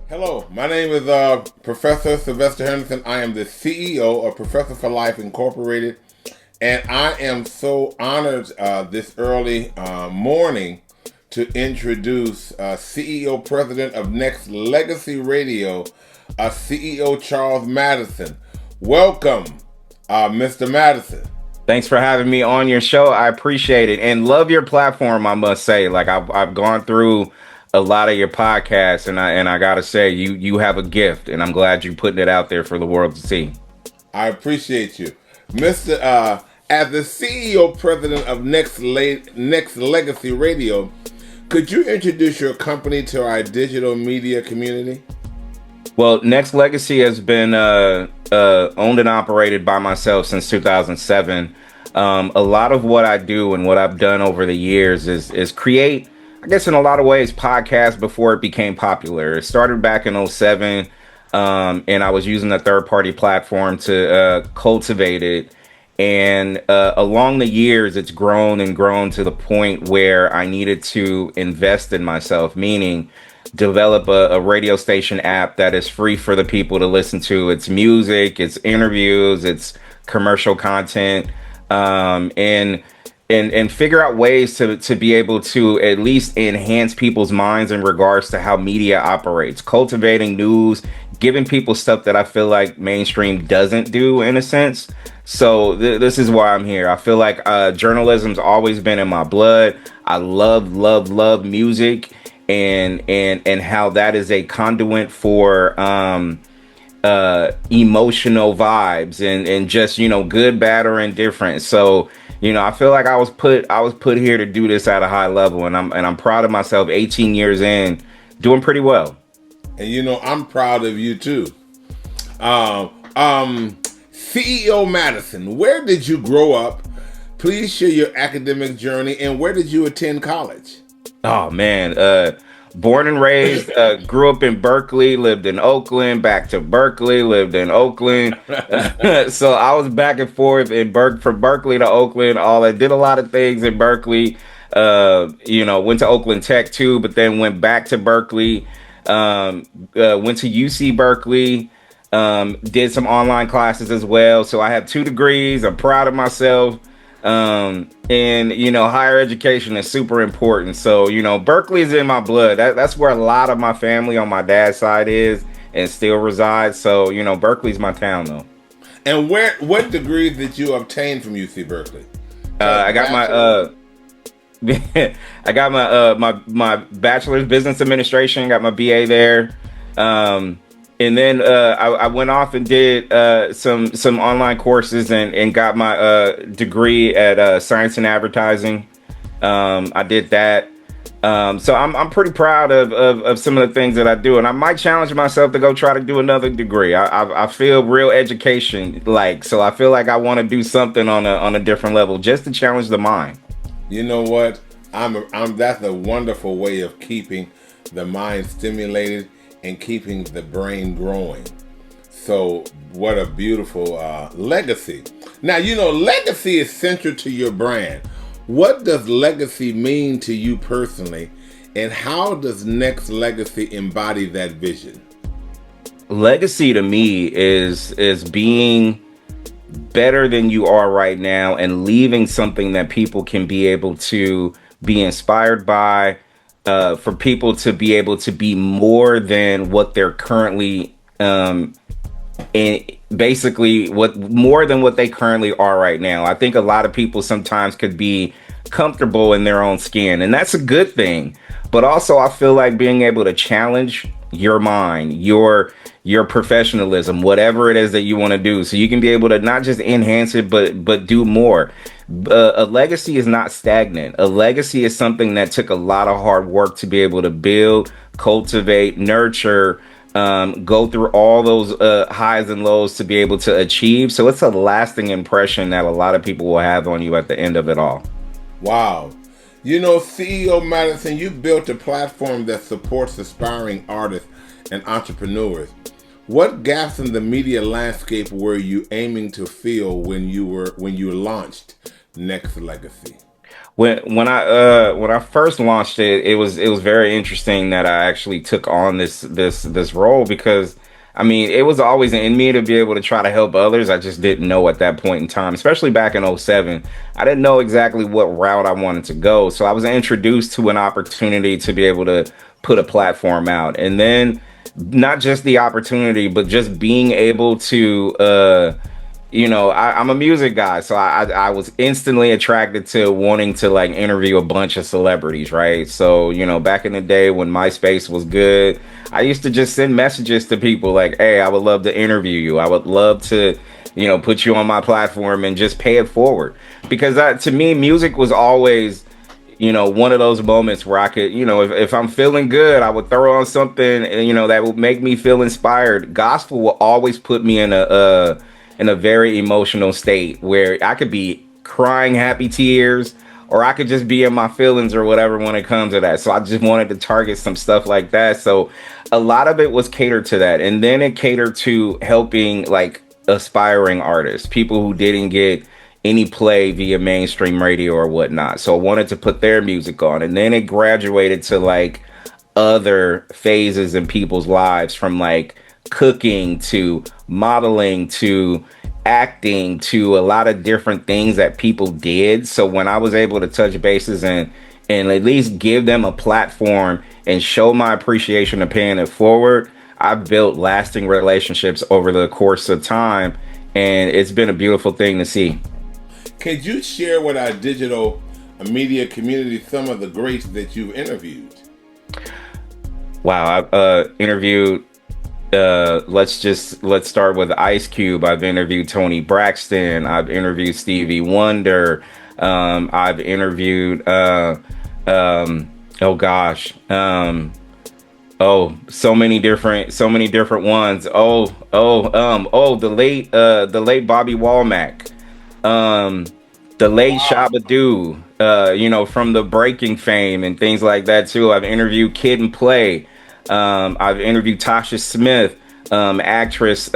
Hello, my name is Professor Sylvester Henderson. I am the CEO of Professor for Life Incorporated, and I am so honored this early morning to introduce CEO President of Nexxlegacy Radio, CEO Charles Madison. Welcome, Mr. Madison. Thanks for having me on your show. I appreciate it and love your platform. I must say, like I've gone through a lot of your podcasts, and I gotta say, you have a gift, and I'm glad you're putting it out there for the world to see. I appreciate you, Mr. As the CEO President of Nexxlegacy Radio, could you introduce your company to our digital media community? Well, Nexxlegacy has been owned and operated by myself since 2007. A lot of what I do and what I've done over the years is create, I guess in a lot of ways, podcasts before it became popular. It started back in '07, and I was using a third-party platform to cultivate it. And along the years, it's grown and grown to the point where I needed to invest in myself, meaning develop a radio station app that is free for the people to listen to. It's music, it's interviews, it's commercial content, and figure out ways to be able to at least enhance people's minds in regards to how media operates, cultivating news, giving people stuff that I feel like mainstream doesn't do in a sense. So this is why I'm here. I feel like journalism's always been in my blood. I love music and how that is a conduit for emotional vibes and just, good, bad, or indifferent. So, I feel like I was put here to do this at a high level, and I'm proud of myself. 18 years in, doing pretty well. And I'm proud of you too. CEO Madison, where did you grow up? Please share your academic journey, and where did you attend college? Oh man, born and raised, grew up in Berkeley, lived in Oakland, back to Berkeley, lived in Oakland. So I was back and forth from Berkeley to Oakland. I did a lot of things in Berkeley. Went to Oakland Tech too, but then went back to Berkeley. Went to UC Berkeley. Did some online classes as well. So I have 2 degrees. I'm proud of myself. And higher education is super important. So, Berkeley is in my blood. That's where a lot of my family on my dad's side is and still resides. So, Berkeley's my town though. And what degrees did you obtain from UC Berkeley? I got my Bachelor of Business Administration, got my BA there. And then I went off and did some online courses and got my degree at Science and Advertising. I did that. So I'm pretty proud of some of the things that I do, and I might challenge myself to go try to do another degree. I feel real education so I feel like I want to do something on a different level just to challenge the mind. You know what? That's a wonderful way of keeping the mind stimulated and keeping the brain growing. So what a beautiful legacy. Now, legacy is central to your brand. What does legacy mean to you personally, and how does Nexxlegacy embody that vision? Legacy to me is being better than you are right now and leaving something that people can be able to be inspired by, for people to be able to be more than what they're currently and basically more than what they currently are right now. I think a lot of people sometimes could be comfortable in their own skin, and that's a good thing. But also I feel like being able to challenge your mind, your professionalism, whatever it is that you want to do, so you can be able to not just enhance it but do more. A legacy is not stagnant. A legacy is something that took a lot of hard work to be able to build, cultivate, nurture, go through all those highs and lows to be able to achieve. So it's a lasting impression that a lot of people will have on you at the end of it all. Wow. CEO Madison, you built a platform that supports aspiring artists and entrepreneurs. What gaps in the media landscape were you aiming to fill when you launched Nexxlegacy? when I first launched it, it was very interesting that I actually took on this role, because I mean, it was always in me to be able to try to help others. I just didn't know at that point in time, especially back in '07. I didn't know exactly what route I wanted to go. So I was introduced to an opportunity to be able to put a platform out. And then not just the opportunity, but just being able to, I'm a music guy. So I was instantly attracted to wanting to like interview a bunch of celebrities, right? So, back in the day when MySpace was good, I used to just send messages to people like, hey, I would love to interview you. I would love to, put you on my platform and just pay it forward. Because to me, music was always, one of those moments where I could, if I'm feeling good, I would throw on something, that would make me feel inspired. Gospel will always put me in a very emotional state where I could be crying happy tears, or I could just be in my feelings or whatever when it comes to that. So I just wanted to target some stuff like that. So a lot of it was catered to that. And then it catered to helping like aspiring artists, people who didn't get any play via mainstream radio or whatnot. So I wanted to put their music on. And then it graduated to like other phases in people's lives, from like cooking to modeling to acting to a lot of different things that people did. So when I was able to touch bases and at least give them a platform and show my appreciation of paying it forward, I've built lasting relationships over the course of time, and it's been a beautiful thing to see. Could you share with our digital media community some of the greats that you've interviewed? Wow, I've interviewed, let's start with Ice Cube. I've interviewed Tony Braxton. I've interviewed Stevie Wonder. I've interviewed, so many different ones. The late Bobby Womack. The late Shabba-Do, from the breaking fame and things like that too. I've interviewed Kid and Play. I've interviewed Tasha Smith, actress,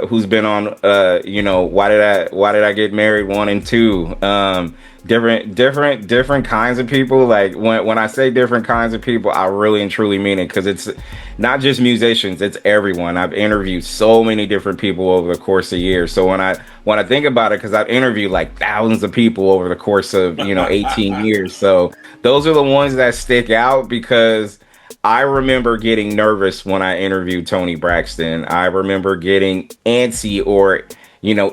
who's been on, Why Did I Get Married 1 and 2. Different kinds of people. Like when I say different kinds of people, I really and truly mean it, because it's not just musicians, it's everyone. I've interviewed so many different people over the course of years. So when I think about it, because I've interviewed like thousands of people over the course of 18 years. So those are the ones that stick out, because I remember getting nervous when I interviewed Tony Braxton. I remember getting antsy or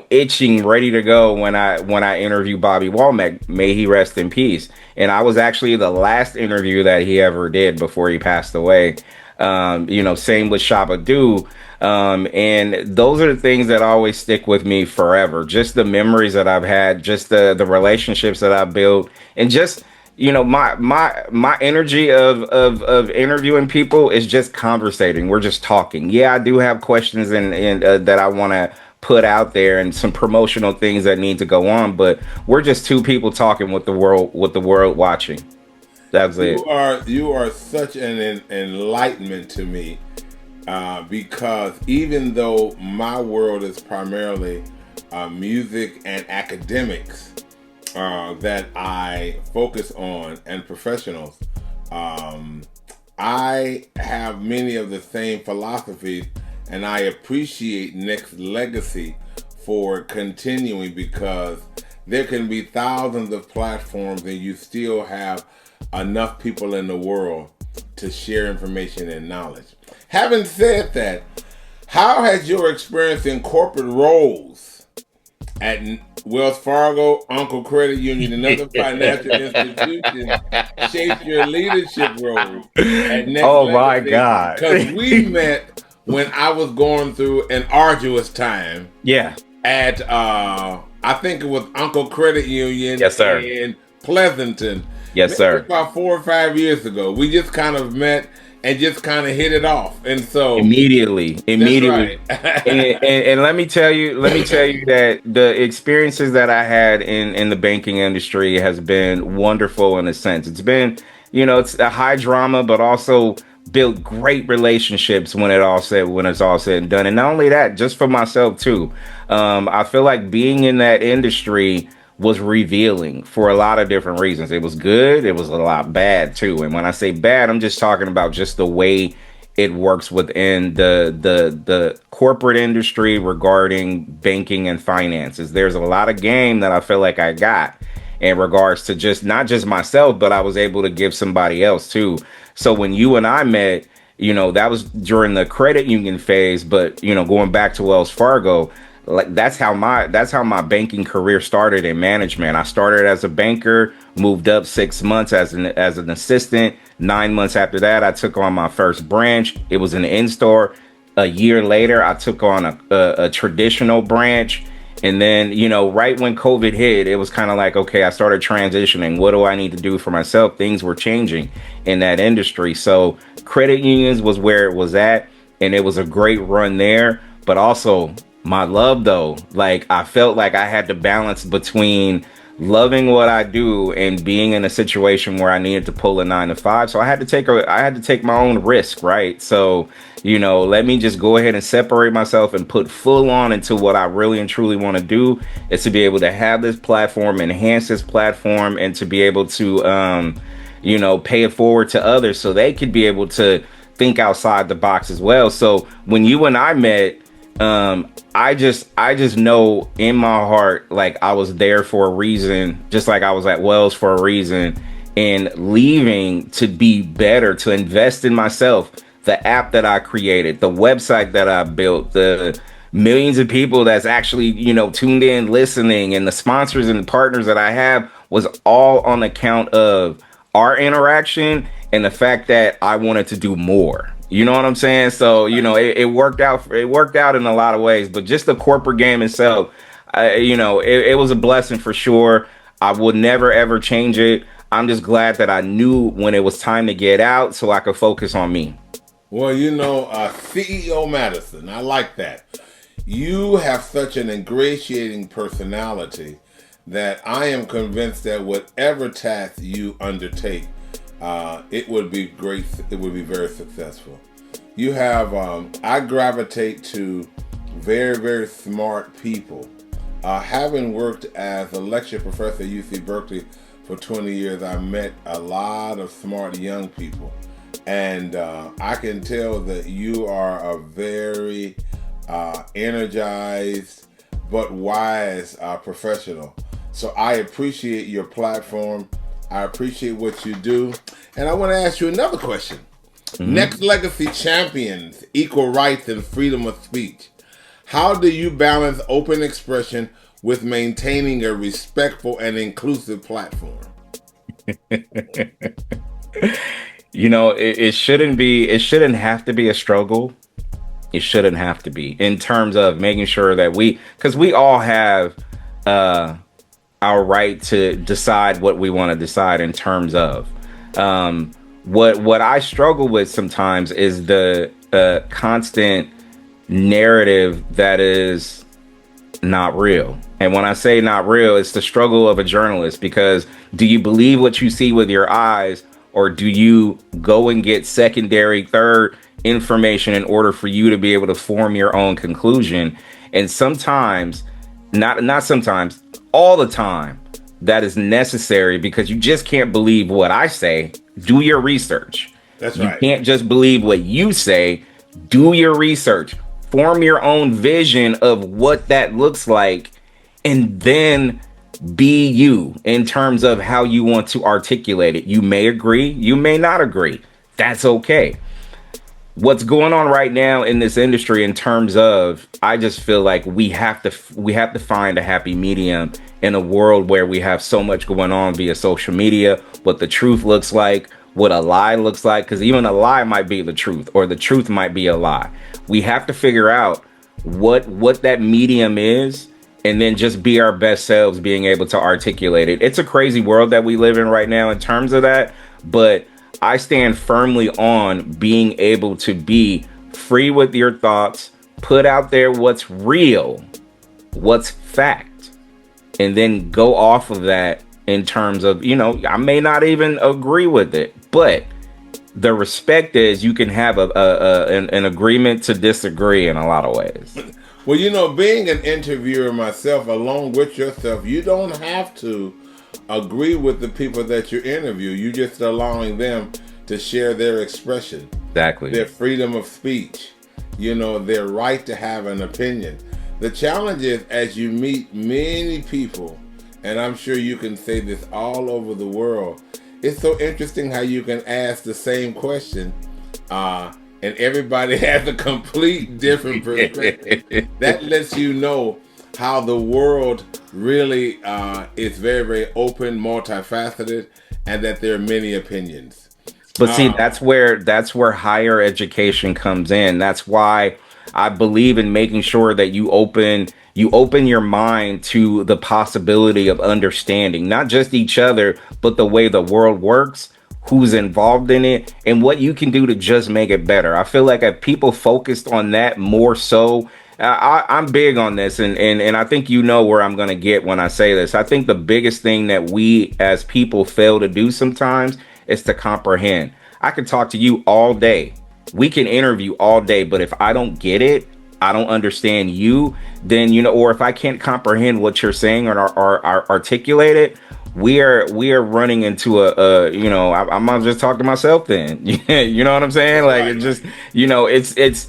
itching, ready to go when I interviewed Bobby Womack. May he rest in peace. And I was actually the last interview that he ever did before he passed away. Same with Shabba-Do. And those are the things that always stick with me forever. Just the memories that I've had, just the relationships that I've built, and just my energy of interviewing people is just conversating. We're just talking. Yeah, I do have questions and that I want to put out there, and some promotional things that need to go on, but we're just two people talking with the world watching. That's it. You are such an enlightenment to me, because even though my world is primarily music and academics, that I focus on, and professionals, I have many of the same philosophies, and I appreciate Nexxlegacy for continuing, because there can be thousands of platforms and you still have enough people in the world to share information and knowledge. Having said that, how has your experience in corporate roles at Wells Fargo, Uncle Credit Union, and other financial institutions shaped your leadership role at Nexxlegacy? Oh my God. Because we met when I was going through an arduous time. Yeah. At I think it was Uncle Credit Union. Yes, sir. In Pleasanton. Yes, sir. About 4 or 5 years ago. We just kind of met and just kind of hit it off. And so immediately. Right. and let me tell you that the experiences that I had in the banking industry has been wonderful in a sense. It's been, it's a high drama, but also built great relationships when it's all said and done. And not only that, just for myself too. I feel like being in that industry was revealing for a lot of different reasons. It was good. It was a lot bad too. And when I say bad, I'm just talking about just the way it works within the corporate industry regarding banking and finances. There's a lot of game that I feel like I got in regards to just not just myself, but I was able to give somebody else too. So when you and I met, that was during the credit union phase, but going back to Wells Fargo, like that's how my banking career started in management. I started as a banker, moved up 6 months as an assistant. 9 months after that, I took on my first branch. It was an in-store. A year later, I took on a traditional branch. And then, right when COVID hit, it was kind of like, okay, I started transitioning. What do I need to do for myself? Things were changing in that industry. So credit unions was where it was at. And it was a great run there. But also my love, though, like I felt like I had to balance between loving what I do and being in a situation where I needed to pull a 9 to 5. So I had to take my own risk, right? So, let me just go ahead and separate myself and put full on into what I really and truly want to do, is to be able to have this platform, enhance this platform, and to be able to, pay it forward to others so they could be able to think outside the box as well. So when you and I met, I just know in my heart, like I was there for a reason, just like I was at Wells for a reason, and leaving to be better, to invest in myself, the app that I created, the website that I built, the millions of people that's actually, tuned in, listening, and the sponsors and the partners that I have was all on account of our interaction and the fact that I wanted to do more. You know what I'm saying? So, it worked out. It worked out in a lot of ways, but just the corporate game itself, it was a blessing for sure. I would never, ever change it. I'm just glad that I knew when it was time to get out so I could focus on me. Well, CEO Madison, I like that. You have such an ingratiating personality that I am convinced that whatever task you undertake, it would be great. It would be very successful. You have, I gravitate to very, very smart people. Having worked as a lecture professor at UC Berkeley for 20 years, I met a lot of smart young people. And I can tell that you are a very energized but wise professional. So I appreciate your platform. I appreciate what you do. And I want to ask you another question. Mm-hmm. Nexxlegacy champions equal rights and freedom of speech. How do you balance open expression with maintaining a respectful and inclusive platform? It shouldn't have to be a struggle. It shouldn't have to be, in terms of making sure that because we all have our right to decide what we want to decide in terms of what I struggle with sometimes is the constant narrative that is not real. And when I say not real, it's the struggle of a journalist, because do you believe what you see with your eyes, or do you go and get secondary, third information in order for you to be able to form your own conclusion? And sometimes, not sometimes, all the time, that is necessary, because you just can't believe what I say. Do your research. That's right. You can't just believe what you say. Do your research. Form your own vision of what that looks like, and then be you in terms of how you want to articulate it. You may agree, you may not agree. That's okay. What's going on right now in this industry in terms of, I just feel like we have to find a happy medium in a world where we have so much going on via social media, what the truth looks like, what a lie looks like, because even a lie might be the truth, or the truth might be a lie. We have to figure out what that medium is, and then just be our best selves, being able to articulate it. It's a crazy world that we live in right now in terms of that, but I stand firmly on being able to be free with your thoughts, put out there what's real, what's fact, and then go off of that in terms of, I may not even agree with it, but the respect is you can have an agreement to disagree in a lot of ways. Well, being an interviewer myself, along with yourself, you don't have to agree with the people that you interview. You're just allowing them to share their expression. Exactly. Their freedom of speech. Their right to have an opinion. The challenge is, as you meet many people, and I'm sure you can say this all over the world, it's so interesting how you can ask the same question, and everybody has a complete different perspective. That lets you know how the world really is very, very open, multifaceted, and that there are many opinions. But see, that's where higher education comes in. That's why I believe in making sure that you open your mind to the possibility of understanding not just each other, but the way the world works, who's involved in it, and what you can do to just make it better. I feel like if people focused on that more so, I'm big on this, and I think where I'm going to get when I say this. I think the biggest thing that we as people fail to do sometimes is to comprehend. I can talk to you all day. We can interview all day, but if I don't get it, I don't understand you, then, or if I can't comprehend what you're saying or articulate it, we are running into I'm just talking to myself then. You know what I'm saying? Like, it just, it's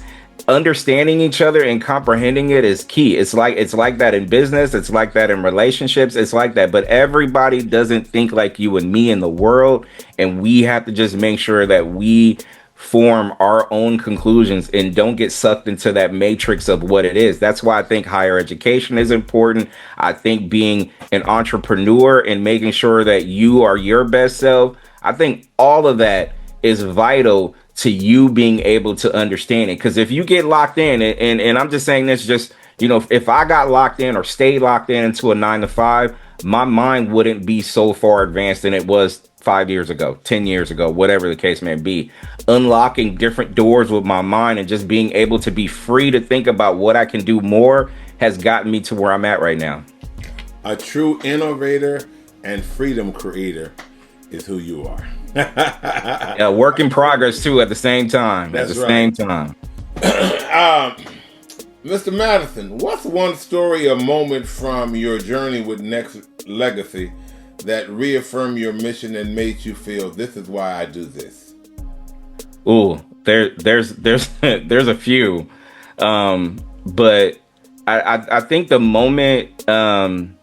understanding each other and comprehending it is key. It's like that in business. It's like that in relationships. It's like that. But everybody doesn't think like you and me in the world. And we have to just make sure that we form our own conclusions and don't get sucked into that matrix of what it is. That's why I think higher education is important. I think being an entrepreneur and making sure that you are your best self, I think all of that is vital to you being able to understand it. Because if you get locked in, and I'm just saying this, just, if I got locked in or stayed locked in into a 9-to-5, my mind wouldn't be so far advanced than it was 5 years ago, 10 years ago, whatever the case may be. Unlocking different doors with my mind and just being able to be free to think about what I can do more has gotten me to where I'm at right now. A true innovator and freedom creator is who you are. Yeah, work in progress too at the same time. That's right. Same time. Mr. Madison, what's one story or moment from your journey with Nexxlegacy that reaffirmed your mission and made you feel this is why I do this? Ooh, there's a few, but I think the moment, and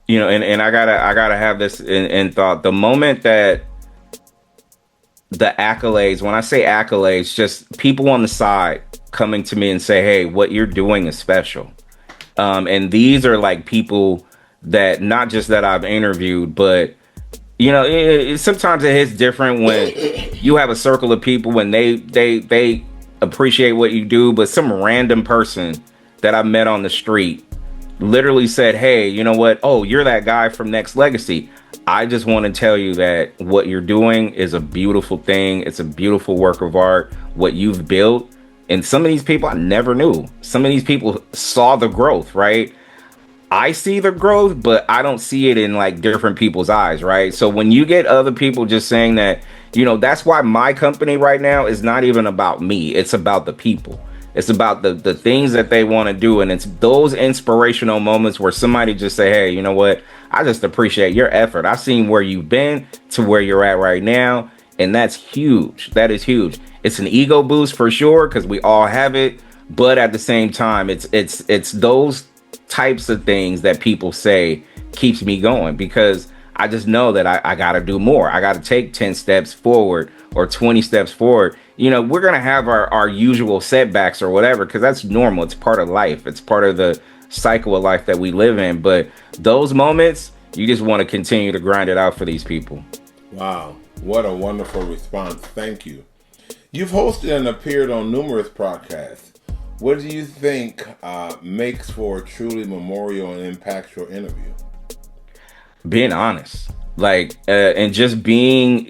I gotta have this in thought. The moment that the accolades, when I say accolades, just people on the side coming to me and say, hey, what you're doing is special. And these are like people that not just that I've interviewed, but sometimes it hits different when you have a circle of people when they appreciate what you do, but some random person that I met on the street literally said, hey, you know what? Oh, you're that guy from Nexxlegacy. I just want to tell you that what you're doing is a beautiful thing. It's a beautiful work of art, what you've built. And some of these people I never knew. Some of these people saw the growth, right? I see the growth, but I don't see it in like different people's eyes, right? So when you get other people just saying that, that's why my company right now is not even about me. It's about the people. It's about the things that they want to do. And it's those inspirational moments where somebody just say, hey, you know what? I just appreciate your effort. I've seen where you've been to where you're at right now. And that's huge. That is huge. It's an ego boost for sure, because we all have it. But at the same time, it's those types of things that people say keeps me going, because I just know that I got to do more. I got to take 10 steps forward or 20 steps forward. We're going to have our usual setbacks or whatever, because that's normal. It's part of life. It's part of the cycle of life that we live in. But those moments, you just want to continue to grind it out for these people. Wow. What a wonderful response. Thank you. You've hosted and appeared on numerous podcasts. What do you think makes for a truly memorial and impactful interview? Being honest, and just being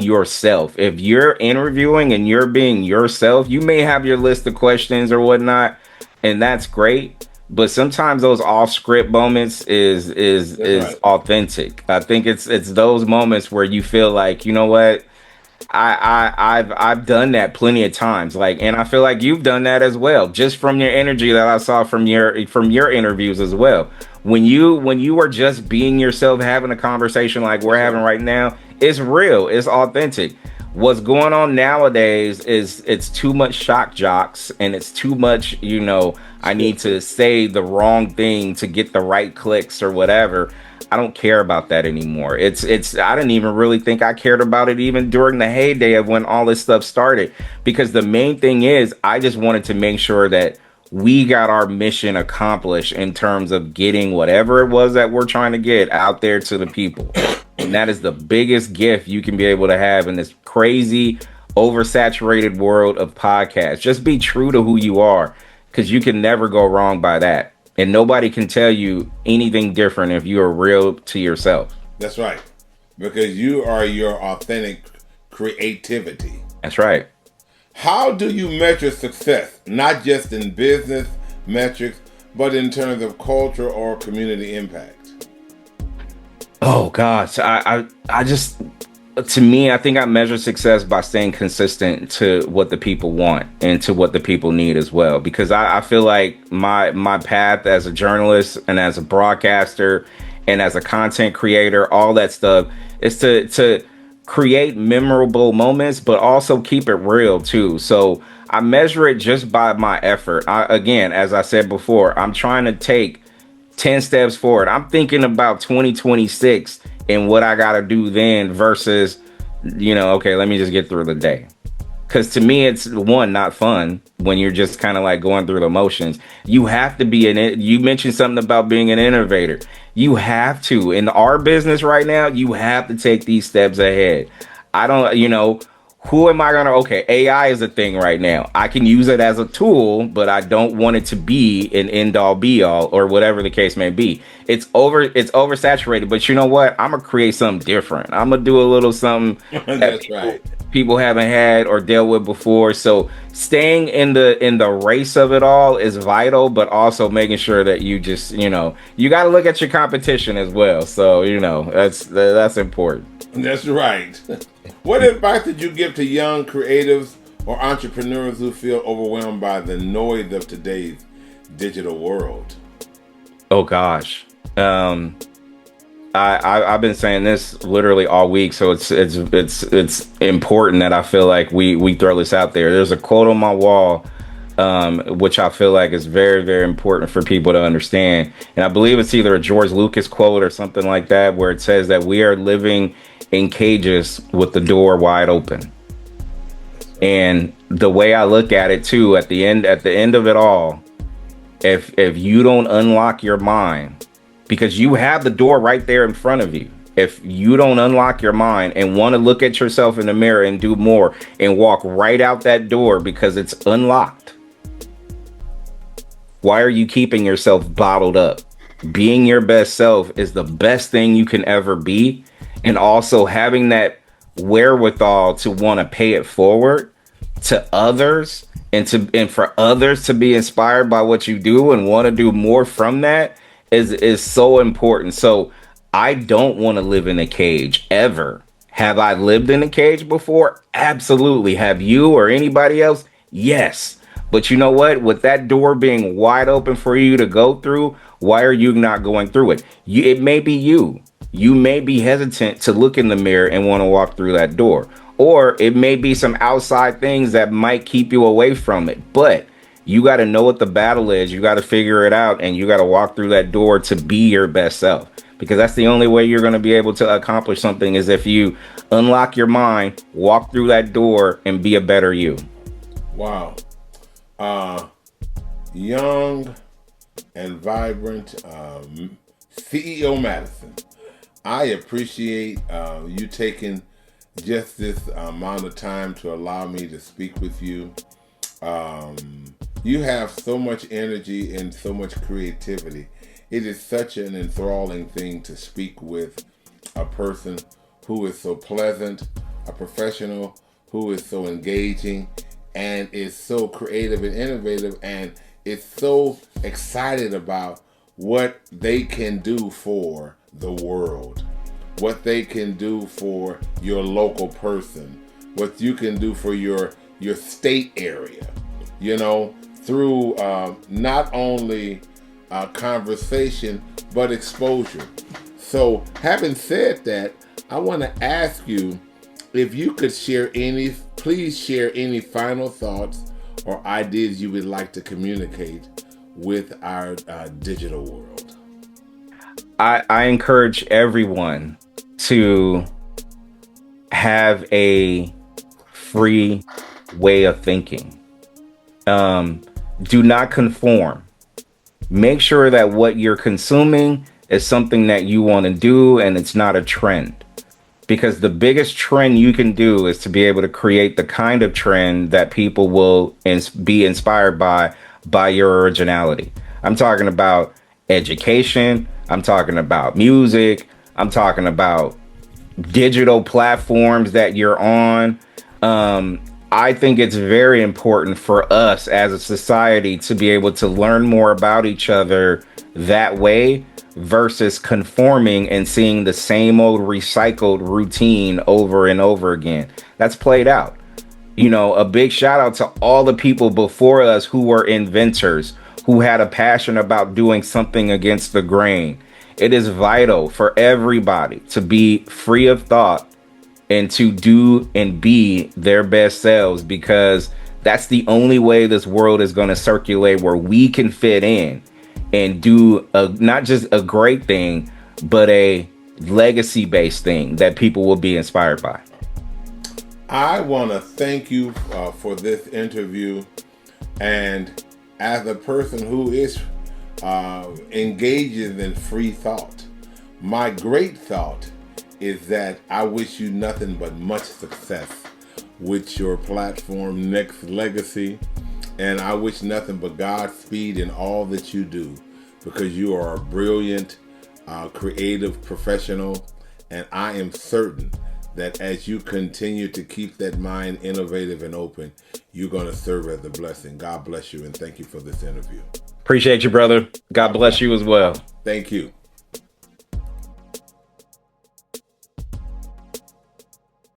yourself. If you're interviewing and you're being yourself, you may have your list of questions or whatnot, and that's great. But sometimes those off script moments is right. Authentic. I think it's those moments where you feel like, you know what? I've done that plenty of times. Like, and I feel like you've done that as well, just from your energy that I saw from your interviews as well. When you are just being yourself, having a conversation like we're having right now, it's real, it's authentic. What's going on nowadays is it's too much shock jocks, and it's too much, I need to say the wrong thing to get the right clicks or whatever. I don't care about that anymore. It's I didn't even really think I cared about it even during the heyday of when all this stuff started, because the main thing is I just wanted to make sure that we got our mission accomplished in terms of getting whatever it was that we're trying to get out there to the people. And that is the biggest gift you can be able to have in this crazy, oversaturated world of podcasts. Just be true to who you are, because you can never go wrong by that. And nobody can tell you anything different if you are real to yourself. That's right. Because you are your authentic creativity. That's right. How do you measure success, not just in business metrics, but in terms of culture or community impact? Oh gosh, I just, to me, I think I measure success by staying consistent to what the people want and to what the people need as well. Because I feel like my path as a journalist and as a broadcaster and as a content creator, all that stuff, is to create memorable moments, but also keep it real too. So I measure it just by my effort. Again, as I said before, I'm trying to take 10 steps forward. I'm thinking about 2026 and what I got to do then versus, okay, let me just get through the day. Because to me, it's not fun when you're just kind of like going through the motions. You have to be you mentioned something about being an innovator. You have to, in our business right now, you have to take these steps ahead. I don't, who am I going to, okay, AI is a thing right now. I can use it as a tool, but I don't want it to be an end all be all or whatever the case may be. It's oversaturated, but you know what? I'm going to create something different. I'm going to do a little something That's right. People haven't had or dealt with before. So staying in the race of it all is vital, but also making sure that you just, you got to look at your competition as well. So, that's important. That's right. What advice did you give to young creatives or entrepreneurs who feel overwhelmed by the noise of today's digital world? Oh gosh. I've been saying this literally all week, so it's important that I feel like we throw this out there. There's a quote on my wall, which I feel like is very, very important for people to understand. And I believe it's either a George Lucas quote or something like that, where it says that we are living in cages with the door wide open. And the way I look at it too, at the end of it all, if you don't unlock your mind, because you have the door right there in front of you, if you don't unlock your mind and want to look at yourself in the mirror and do more and walk right out that door because it's unlocked, why are you keeping yourself bottled up? Being your best self is the best thing you can ever be. And also having that wherewithal to want to pay it forward to others and for others to be inspired by what you do and want to do more from that is so important. So I don't want to live in a cage ever. Have I lived in a cage before? Absolutely. Have you or anybody else? Yes. But you know what? With that door being wide open for you to go through, why are you not going through it? It may be you. You may be hesitant to look in the mirror and want to walk through that door. Or it may be some outside things that might keep you away from it. But you got to know what the battle is. You got to figure it out, and you got to walk through that door to be your best self. Because that's the only way you're going to be able to accomplish something, is if you unlock your mind, walk through that door, and be a better you. Wow. Young and vibrant CEO Madison, I appreciate you taking just this amount of time to allow me to speak with you. You have so much energy and so much creativity. It is such an enthralling thing to speak with a person who is so pleasant, a professional who is so engaging and is so creative and innovative and is so excited about what they can do for the world, what they can do for your local person, what you can do for your state area, through not only conversation, but exposure. So having said that, I want to ask you if you could please share any final thoughts or ideas you would like to communicate with our digital world. I encourage everyone to have a free way of thinking. Do not conform. Make sure that what you're consuming is something that you want to do and it's not a trend. Because the biggest trend you can do is to be able to create the kind of trend that people will be inspired by your originality. I'm talking about education. I'm talking about music. I'm talking about digital platforms that you're on. I think it's very important for us as a society to be able to learn more about each other that way versus conforming and seeing the same old recycled routine over and over again. That's played out. A big shout out to all the people before us who were inventors, who had a passion about doing something against the grain. It is vital for everybody to be free of thought and to do and be their best selves, because that's the only way this world is going to circulate where we can fit in and do not just a great thing, but a legacy-based thing that people will be inspired by. I want to thank you for this interview. And as a person who is engages in free thought, my great thought is that I wish you nothing but much success with your platform, Nexxlegacy. And I wish nothing but Godspeed in all that you do, because you are a brilliant, creative professional. And I am certain that as you continue to keep that mind innovative and open, you're going to serve as a blessing. God bless you, and thank you for this interview. Appreciate you, brother. God bless you as well. Thank you.